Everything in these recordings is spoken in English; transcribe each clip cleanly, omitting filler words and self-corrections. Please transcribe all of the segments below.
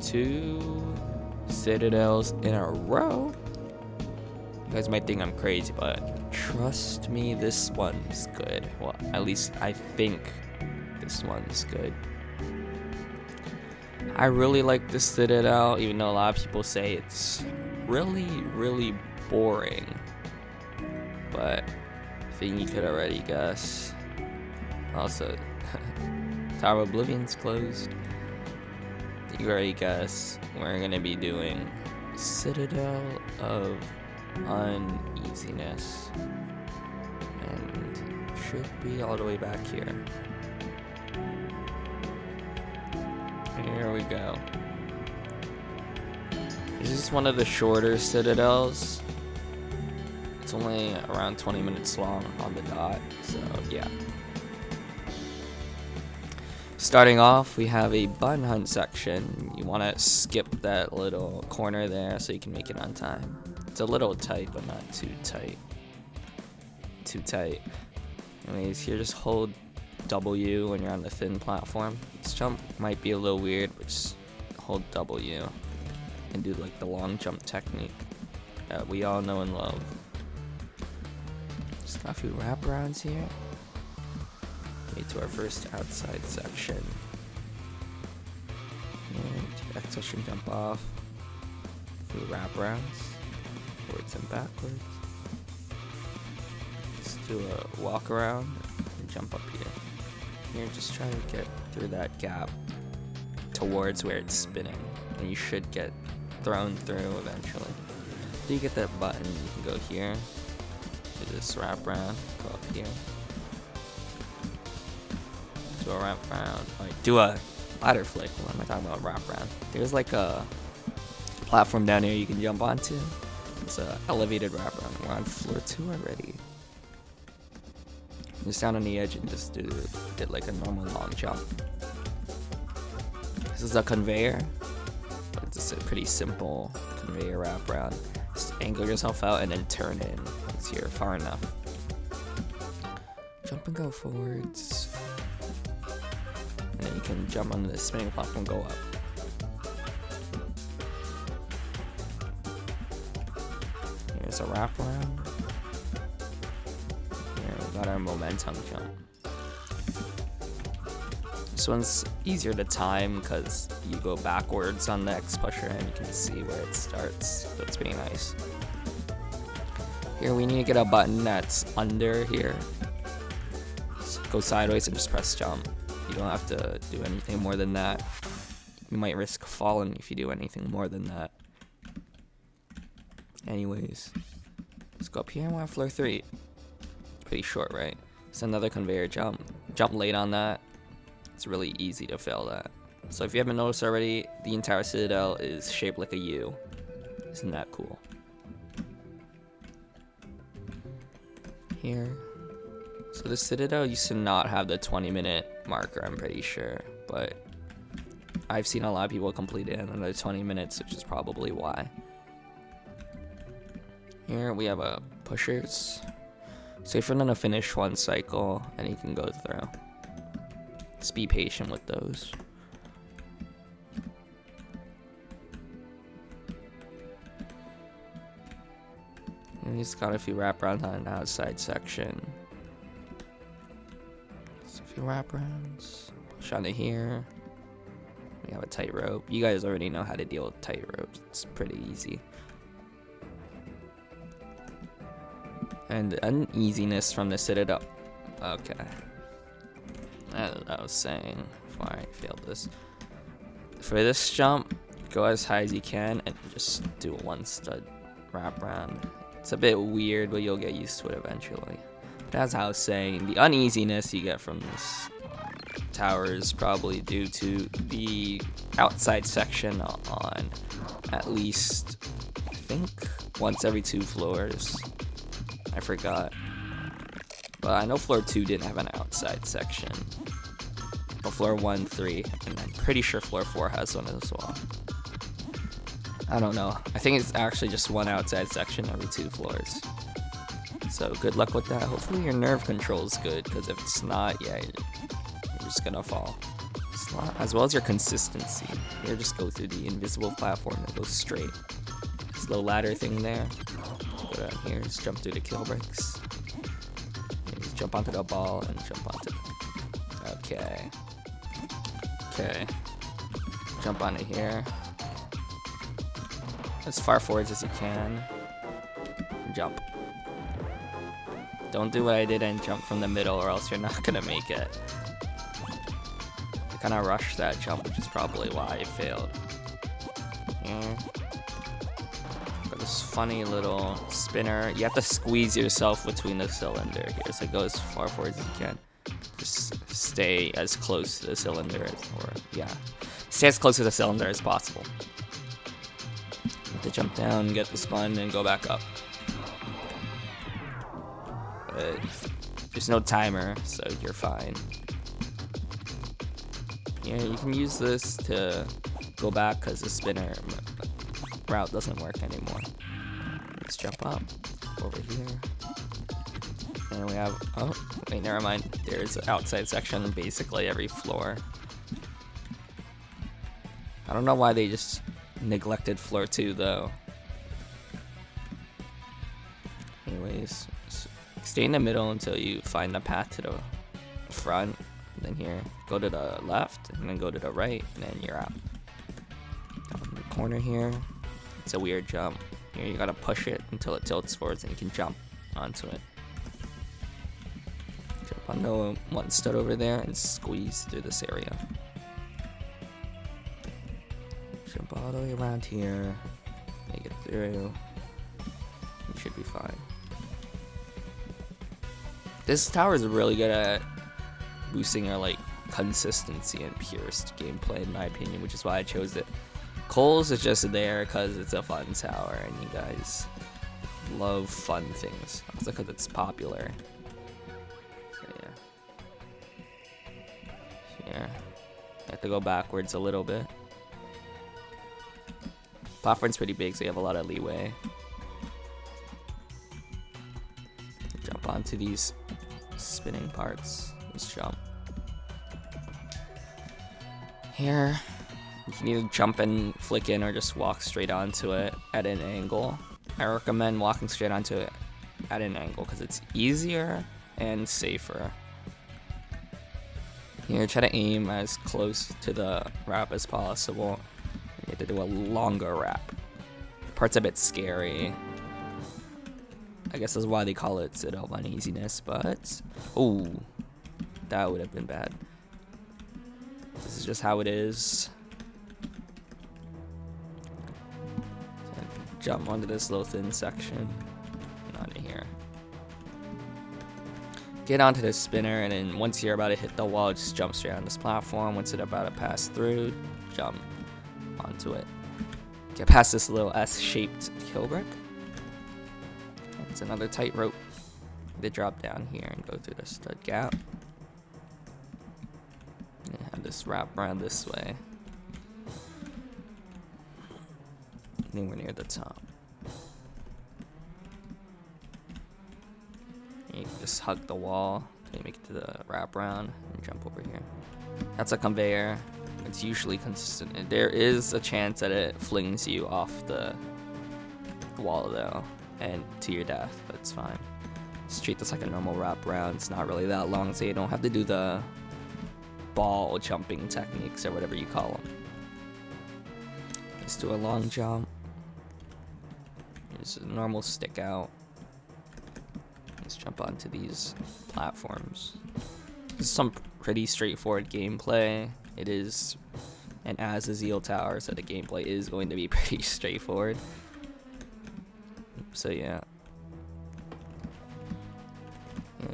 2 Citadels in a row. You guys might think I'm crazy, but trust me, this one's good. Well, at least I think this one's good. I really like the Citadel, even though a lot of people say it's really boring. But I think you could already guess. Also, Tower of Oblivion's closed. You already guess we're gonna be doing Citadel of Uneasiness, and should be all the way back here. Here we go. This is one of the shorter Citadels. It's only around 20 minutes long on the dot, so yeah. Starting off, we have a button hunt section. You want to skip that little corner there so you can make it on time. It's a little tight, but not too tight. Anyways, here just hold W when you're on the thin platform. This jump might be a little weird, but just hold W and do like the long jump technique that we all know and love. Just got a few wraparounds here. To our first outside section. And X section jump off. Through wraparounds. Forwards and backwards. Just do a walk around and jump up here. Here, just try to get through that gap towards where it's spinning. And you should get thrown through eventually. After you get that button, you can go here. Do this wraparound. Go up here. Do a wrap around. Do a ladder flick. What am I talking about? Wrap around. There's like a platform down here you can jump onto. It's a elevated wrap around. We're on floor 2 already. Just down on the edge and just get like a normal long jump. This is a conveyor, but it's just a pretty simple conveyor wrap around. Just angle yourself out and then turn in once you're far enough. Jump and go forwards. And then you can jump on the spinning platform and go up. Here's a wraparound. Here we got our momentum jump. This one's easier to time because you go backwards on the X pusher and you can see where it starts. So it's pretty nice. Here we need to get a button that's under here. Just go sideways and just press jump. You don't have to do anything more than that. You might risk falling if you do anything more than that. Anyways, let's go up here and we're on floor 3. Pretty short, right? It's another conveyor jump. Jump late on that. It's really easy to fail that. So if you haven't noticed already, the entire Citadel is shaped like a U. Isn't that cool? Here. So the Citadel used to not have the 20-minute marker, I'm pretty sure, but I've seen a lot of people complete it in under 20 minutes, which is probably why. Here we have a pushers. So if you're gonna finish one cycle, and you can go through. Just be patient with those. And he's got a few wraparounds on the outside section. A few wraparounds. Push onto here. We have a tightrope. You guys already know how to deal with tightropes. It's pretty easy. And uneasiness from the Citadel. Okay. As I was saying before I failed this. For this jump, go as high as you can and just do a one stud wraparound. It's a bit weird, but you'll get used to it eventually. As I was saying, the uneasiness you get from this tower is probably due to the outside section on at least, I think, once every 2 floors. I forgot. But I know floor 2 didn't have an outside section. But floor 1, 3, and I'm pretty sure floor 4 has one as well. I don't know. I think it's actually just one outside section every 2 floors. So good luck with that. Hopefully your nerve control is good, because if it's not, yeah, you're just gonna fall. Just as well as your consistency. Here, just go through the invisible platform that goes straight. This little ladder thing there. Go down here, just jump through the kill bricks. Just jump onto the ball and jump onto. Okay. Okay. Jump onto here. As far forwards as you can. Jump. Don't do what I did and jump from the middle, or else you're not gonna make it. I kind of rushed that jump, which is probably why I failed. Yeah. Got this funny little spinner. You have to squeeze yourself between the cylinder here, so go as far forward as you can. Just stay as close to the cylinder stay as close to the cylinder as possible. You have to jump down, get the spun, and go back up. But there's no timer, so you're fine. Yeah, you can use this to go back because the spinner route doesn't work anymore. Let's jump up over here. And we have, oh, wait, never mind. There's an outside section on basically every floor. I don't know why they just neglected floor 2 though. Anyways, stay in the middle until you find the path to the front. Then here, go to the left, and then go to the right, and then you're out. Down in the corner here, it's a weird jump. Here you gotta push it until it tilts forwards, and you can jump onto it. Jump on the one stud over there and squeeze through this area. Jump all the way around here, make it through. You should be fine. This tower is really good at boosting your like consistency and purest gameplay, in my opinion, which is why I chose it. Cole's is just there because it's a fun tower, and you guys love fun things. Also because it's popular. So yeah. Here, I have to go backwards a little bit. Platform's pretty big, so you have a lot of leeway. Jump onto these spinning parts. Just jump. Here, you can either jump and flick in or just walk straight onto it at an angle. I recommend walking straight onto it at an angle because it's easier and safer. Here, try to aim as close to the wrap as possible. You have to do a longer wrap. The part's a bit scary. I guess that's why they call it Citadel of Uneasiness, but oh, that would have been bad. This is just how it is. Jump onto this little thin section and onto here. Get onto this spinner, and then once you're about to hit the wall, just jump straight on this platform. Once it's about to pass through, jump onto it. Get past this little S-shaped kill brick. It's another tight rope. They drop down here and go through the stud gap. And have this wrap around this way. I think we're near the top. You can just hug the wall until you make it to the wrap around and jump over here. That's a conveyor. It's usually consistent. There is a chance that it flings you off the wall though, and to your death, but it's fine. Just treat this like a normal wrap around. It's not really that long, so you don't have to do the ball jumping techniques or whatever you call them. Let's do a long jump. Just a normal stick out. Let's jump onto these platforms. This is some pretty straightforward gameplay. It is an Azazel tower, so the gameplay is going to be pretty straightforward. So yeah.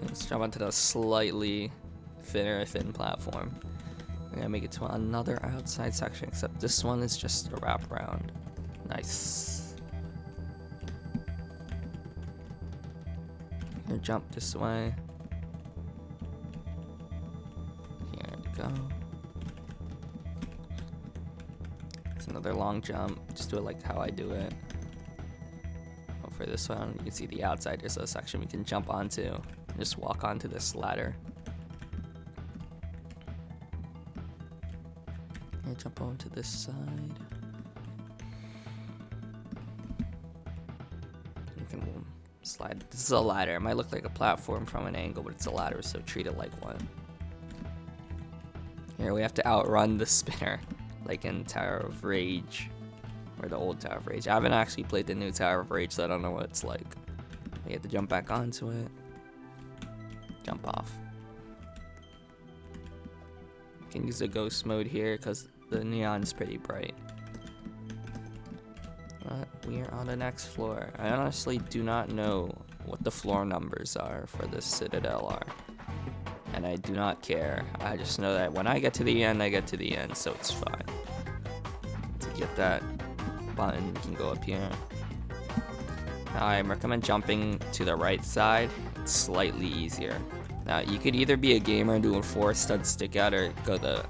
Let's jump onto the slightly thin platform. We're gonna make it to another outside section, except this one is just a wrap around. Nice. Here, jump this way. Here we go. It's another long jump. Just do it like how I do it. Oh, for this one, you can see the outside. There's a section we can jump onto and just walk onto this ladder. jump over to this side. You can slide. This is a ladder. It might look like a platform from an angle, but it's a ladder, so treat it like one. Here we have to outrun the spinner, like in Tower of Rage, or the old Tower of Rage. I haven't actually played the new Tower of Rage, so I don't know what it's like. You have to jump back onto it. Jump off. You can use the ghost mode here because the neon's pretty bright. But we are on the next floor. I honestly do not know what the floor numbers are for this Citadel are. And I do not care. I just know that when I get to the end, I get to the end, so it's fine. To get that button, you can go up here. I recommend jumping to the right side. It's slightly easier. Now, you could either be a gamer and do a 4-stud stick out or go the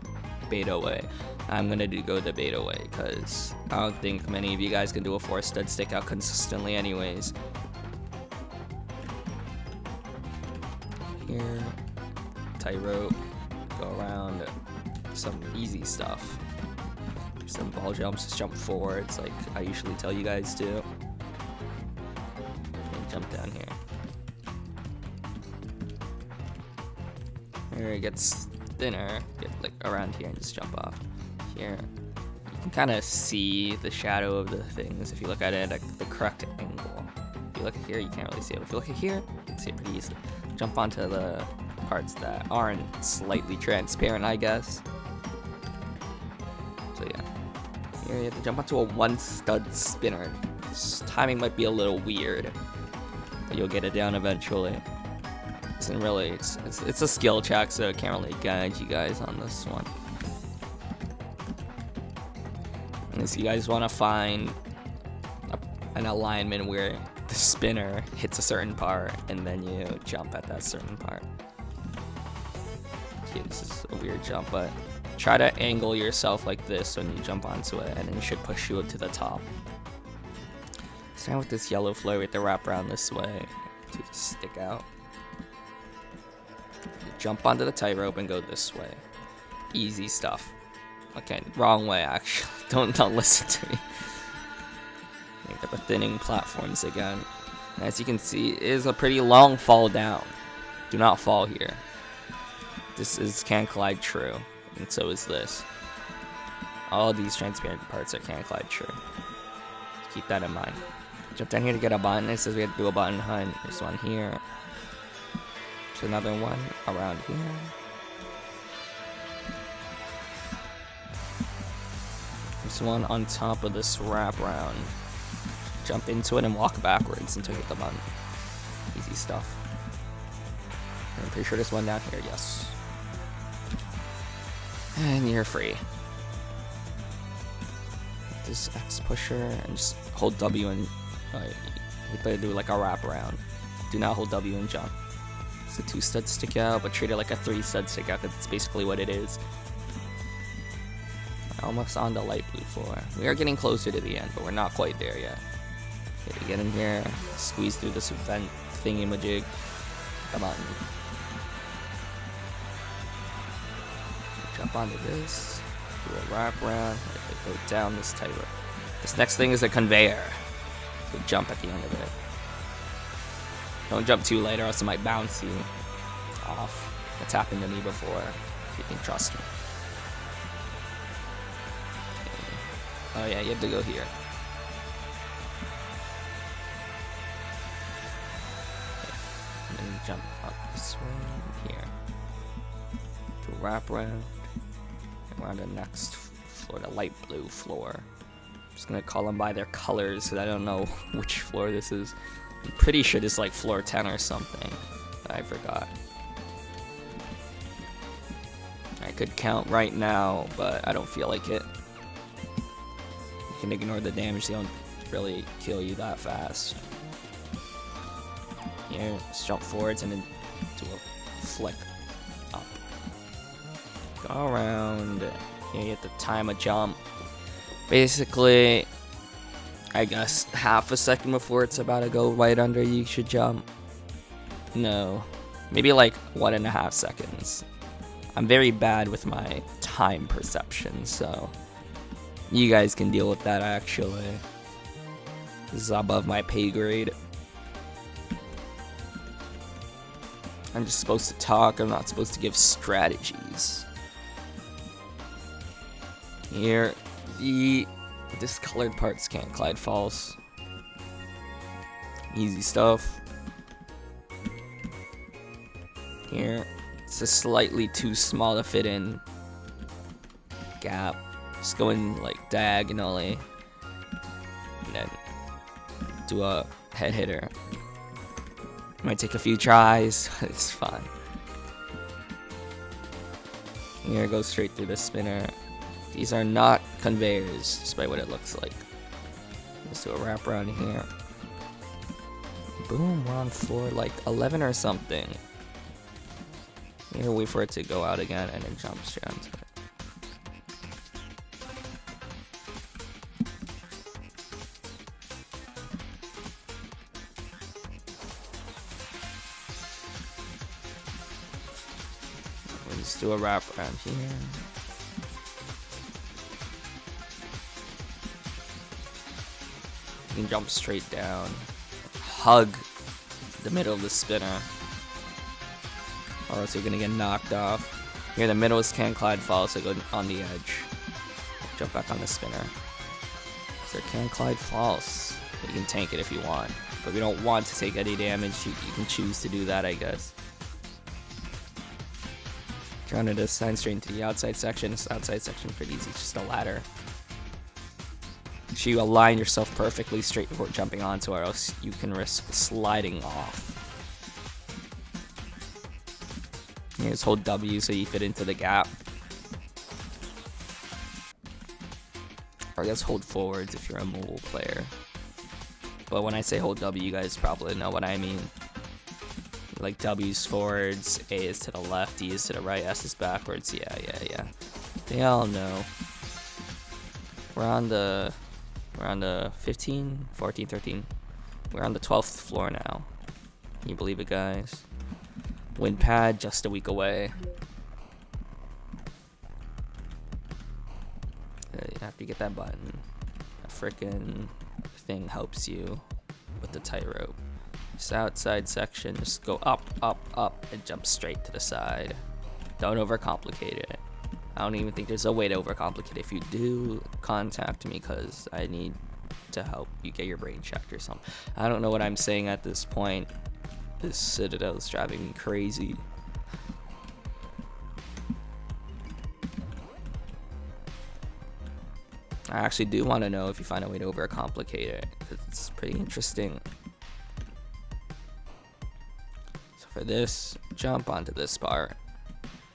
beta way. I'm gonna go the beta way because I don't think many of you guys can do a 4-stud stick out consistently anyways. Here, tightrope, go around, some easy stuff. Some ball jumps, just jump forwards like I usually tell you guys to. And jump down here. Here it gets thinner, get like around here and just jump off. Here, you can kind of see the shadow of the things if you look at it at the correct angle. If you look at here, you can't really see it. If you look at here, you can see it pretty easily. Jump onto the parts that aren't slightly transparent, I guess. So yeah, here you have to jump onto a 1-stud spinner. This timing might be a little weird, but you'll get it down eventually. And really, it's a skill check, so I can't really guide you guys on this one. Unless you guys want to find an alignment where the spinner hits a certain part and then you jump at that certain part. Okay, this is a weird jump, but try to angle yourself like this when you jump onto it, and it should push you to the top. Start with this yellow floor with the wrap around this way to stick out. Jump onto the tightrope and go this way. Easy stuff. Okay, wrong way actually. Don't listen to me. You got the thinning platforms again. And as you can see, it is a pretty long fall down. Do not fall here. This is can collide true, and so is this. All these transparent parts are can collide true. Keep that in mind. Jump down here to get a button. It says we have to do a button hunt. There's one here. There's another one around here. There's one on top of this wraparound. Jump into it and walk backwards until you hit the button. Easy stuff. I'm pretty sure there's one down here, yes. And you're free. This X pusher and just hold W and you better do like a wraparound. Do not hold W and jump. It's a 2-stud stick out, but treat it like a 3-stud stick out because it's basically what it is. Almost on the light blue floor. We are getting closer to the end, but we're not quite there yet. Okay, get in here, squeeze through this vent thingy-majig. Come on. Jump onto this, do a wrap around, go down this tightrope. This next thing is a conveyor. So jump at the end of it. Don't jump too late or else it might bounce you off. It's happened to me before. You can trust me. Okay. Oh yeah, you have to go here. Okay. And then jump up this way here. To wrap around. And we're on the next floor, the light blue floor. I'm just gonna call them by their colors because I don't know which floor this is. I'm pretty sure it's like floor 10 or something. I forgot. I could count right now, but I don't feel like it. You can ignore the damage, they don't really kill you that fast. Here, just jump forwards and then do a flick up. Go around. Here you have to time a jump. Basically, I guess half a second before it's about to go right under you should jump. No, maybe like 1.5 seconds. I'm very bad with my time perception, so You guys can deal with that, actually. This is above my pay grade. I'm just supposed to talk. I'm not supposed to give strategies. Here, the discolored parts can't glide false. Easy stuff. Here, it's just slightly too small to fit in. Gap. Just go in like diagonally. And then do a head hitter. Might take a few tries, but it's fine. Here, go straight through the spinner. These are not conveyors, despite what it looks like. Let's do a wrap around here. Boom, we're on floor like 11 or something. Here, wait for it to go out again and then jump straight onto it. Let's do a wrap around here. You can jump straight down. Hug the middle of the spinner, or else you're gonna get knocked off. Here, the middles can't glide fall, so go on the edge. Jump back on the spinner. So there can't glide false. You can tank it if you want, but if you don't want to take any damage, you can choose to do that, I guess. Trying to descend straight into the outside section. This outside section is pretty easy, it's just a ladder. Make sure you align yourself perfectly straight before jumping onto it, or else you can risk sliding off. Here's hold W so you fit into the gap. Or I guess hold forwards if you're a mobile player. But when I say hold W, you guys probably know what I mean. Like W's forwards, A is to the left, D is to the right, S is backwards. Yeah. They all know. We're on the 15, 14, 13. We're on the 12th floor now. Can you believe it, guys? Wind pad just a week away. After you get that button, a frickin' thing helps you with the tightrope. This outside section, just go up, up, up, and jump straight to the side. Don't overcomplicate it. I don't even think there's a way to overcomplicate it. If you do, contact me, because I need to help you get your brain checked or something. I don't know what I'm saying at this point. This Citadel is driving me crazy. I actually do want to know if you find a way to overcomplicate it, because it's pretty interesting. So for this, jump onto this part.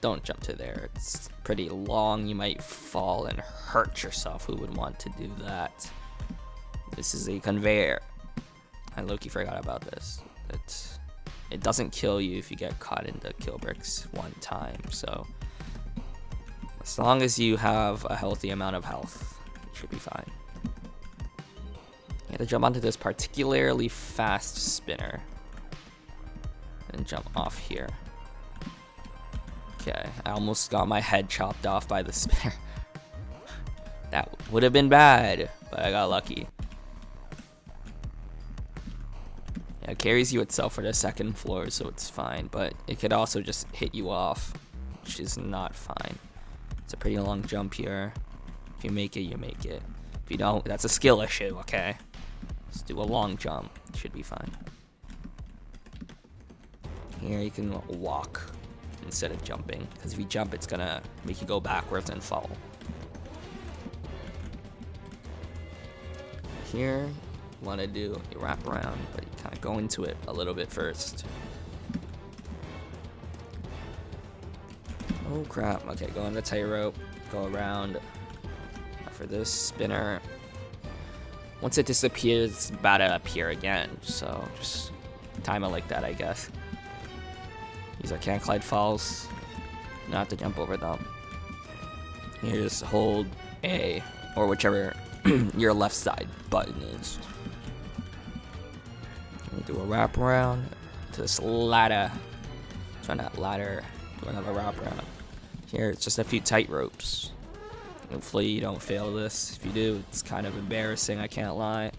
Don't jump to there. It's pretty long. You might fall and hurt yourself. Who would want to do that? This is a conveyor. I low-key forgot about this. It doesn't kill you if you get caught in the kill bricks one time. So as long as you have a healthy amount of health, you should be fine. You have to jump onto this particularly fast spinner and jump off here. Okay, I almost got my head chopped off by the spinner. That would have been bad, but I got lucky. Yeah, it carries you itself for the second floor, so it's fine, but it could also just hit you off, which is not fine. It's a pretty long jump here. If you make it, you make it. If you don't, that's a skill issue, okay? Let's do a long jump. It should be fine. Here you can walk instead of jumping, because if you jump, it's gonna make you go backwards and fall. Here, you want to do a wrap around, but you kind of go into it a little bit first. Oh crap! Okay, go on the tightrope, go around. For this spinner, once it disappears, it's about to appear again. So just time it like that, I guess. These are can't glide falls. Not have to jump over them. You just hold A or whichever your left side button is. You do a wrap around to this ladder. Try that ladder. Do another wrap around. Here it's just a few tight ropes. Hopefully you don't fail this. If you do, it's kind of embarrassing, I can't lie.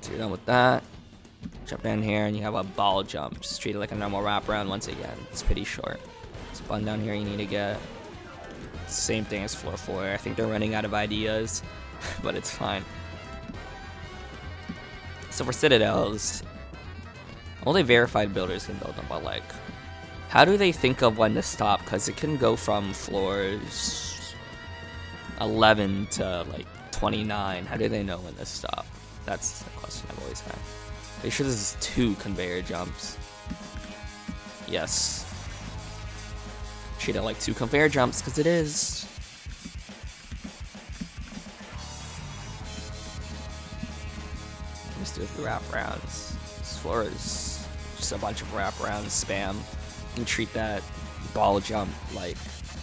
So you're done with that. Jump in here and you have a ball jump. Just treat it like a normal wraparound once again. It's pretty short. This button down here you need to get. Same thing as floor 4. I think they're running out of ideas, but it's fine. So for Citadels, only verified builders can build them, but like, how do they think of when to stop? Because it can go from floors 11 to like 29. How do they know when to stop? That's the question I've always had. Are you sure this is 2 conveyor jumps? Yes. Treat it like 2 conveyor jumps, because it is. Just do a few wraparounds. This floor is just a bunch of wraparounds, spam. You can treat that ball jump like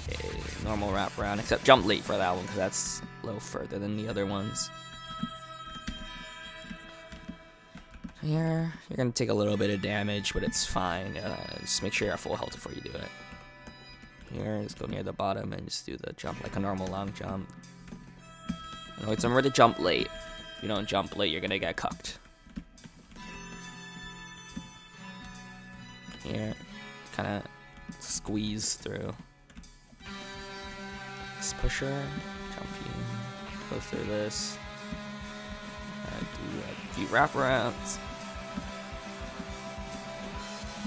a normal wraparound, except jump late for that one, because that's a little further than the other ones. Here, you're gonna take a little bit of damage, but it's fine. Just make sure you're at full health before you do it. Here, just go near the bottom and just do the jump like a normal long jump. And always remember to jump late. If you don't jump late, you're gonna get cucked. Here, kind of squeeze through. This pusher, jump you, go through this. Do a few wraparounds.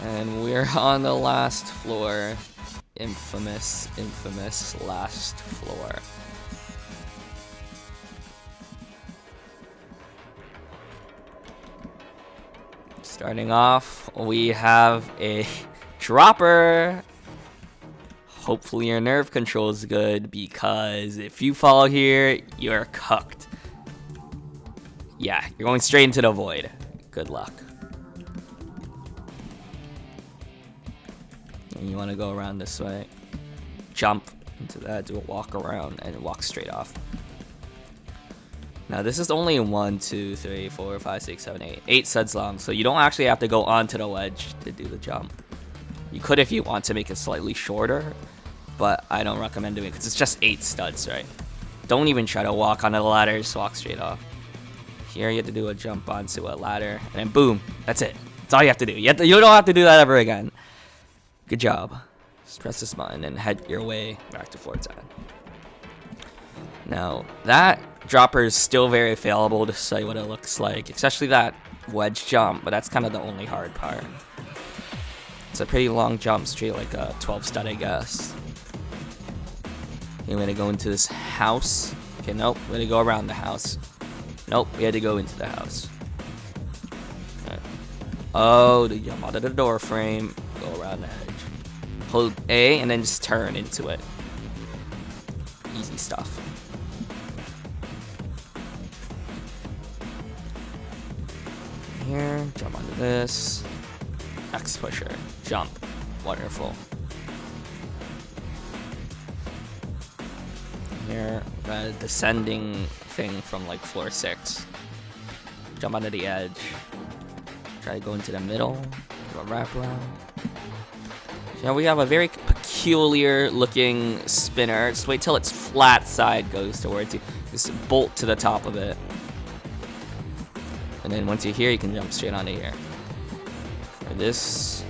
And we're on the last floor. Infamous last floor. Starting off, we have a dropper. Hopefully your nerve control is good, because if you fall here, you're cucked. Yeah, you're going straight into the void. Good luck. And you want to go around this way. Jump into that, do a walk around, and walk straight off. Now this is only 1, 2, 3, 4, 5, 6, 7, 8. 8 studs long, so you don't actually have to go onto the ledge to do the jump. You could if you want to make it slightly shorter, but I don't recommend doing it because it's just 8 studs, right? Don't even try to walk onto the ladder, just walk straight off. Here you have to do a jump onto a ladder, and then boom, that's it. That's all you have to do. You don't have to do that ever again. Good job. Just press this button and head your way back to floor 10. Now, that dropper is still very failable to say what it looks like, especially that wedge jump, but that's kind of the only hard part. It's a pretty long jump, straight like a 12 stud, I guess. Okay, we're gonna go into this house. Okay, nope, we're gonna go around the house. Nope, we had to go into the house. Right. Oh, to jump out of the door frame, go around the edge. Hold A and then just turn into it. Easy stuff. Here, jump onto this. X pusher, jump. Wonderful. Here, got a descending thing from like floor 6. Jump onto the edge. Try to go into the middle. Do a wraparound. So now we have a very peculiar looking spinner. Just wait till its flat side goes towards you. Just bolt to the top of it. And then once you're here, you can jump straight onto here. Or this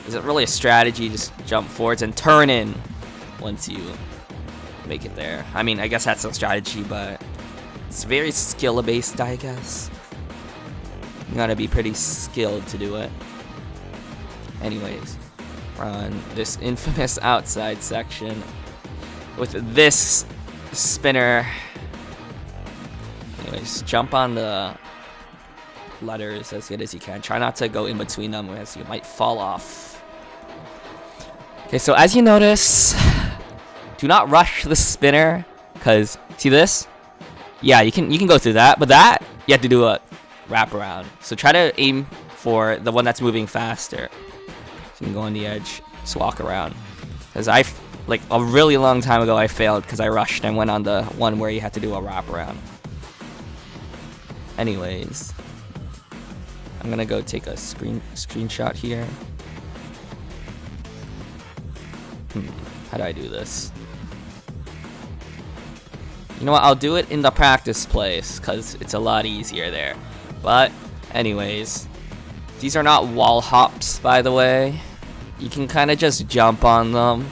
isn't really a strategy. Just jump forwards and turn in once you make it there. I mean, I guess that's a strategy, but it's very skill-based, I guess. You gotta be pretty skilled to do it. Anyways, we're on this infamous outside section with this spinner. Anyways, jump on the letters as good as you can. Try not to go in between them, as you might fall off. Okay, so as you notice, do not rush the spinner, because see this? Yeah, you can go through that, but that you have to do a wraparound. So try to aim for the one that's moving faster. So you can go on the edge, just walk around. Because like a really long time ago, I failed because I rushed and went on the one where you had to do a wraparound. Anyways, I'm gonna go take a screenshot here. How do I do this? You know what? I'll do it in the practice place because it's a lot easier there. But anyways, these are not wall hops, by the way. You can kind of just jump on them.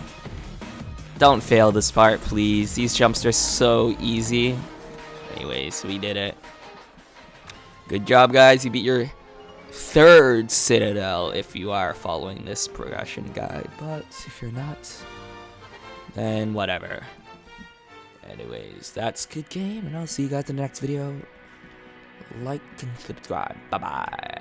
Don't fail this part, please. These jumps are so easy. Anyways, we did it. Good job, guys. You beat your 3rd Citadel if you are following this progression guide. But if you're not, then whatever. Anyways, that's good game, and I'll see you guys in the next video. Like and subscribe. Bye-bye.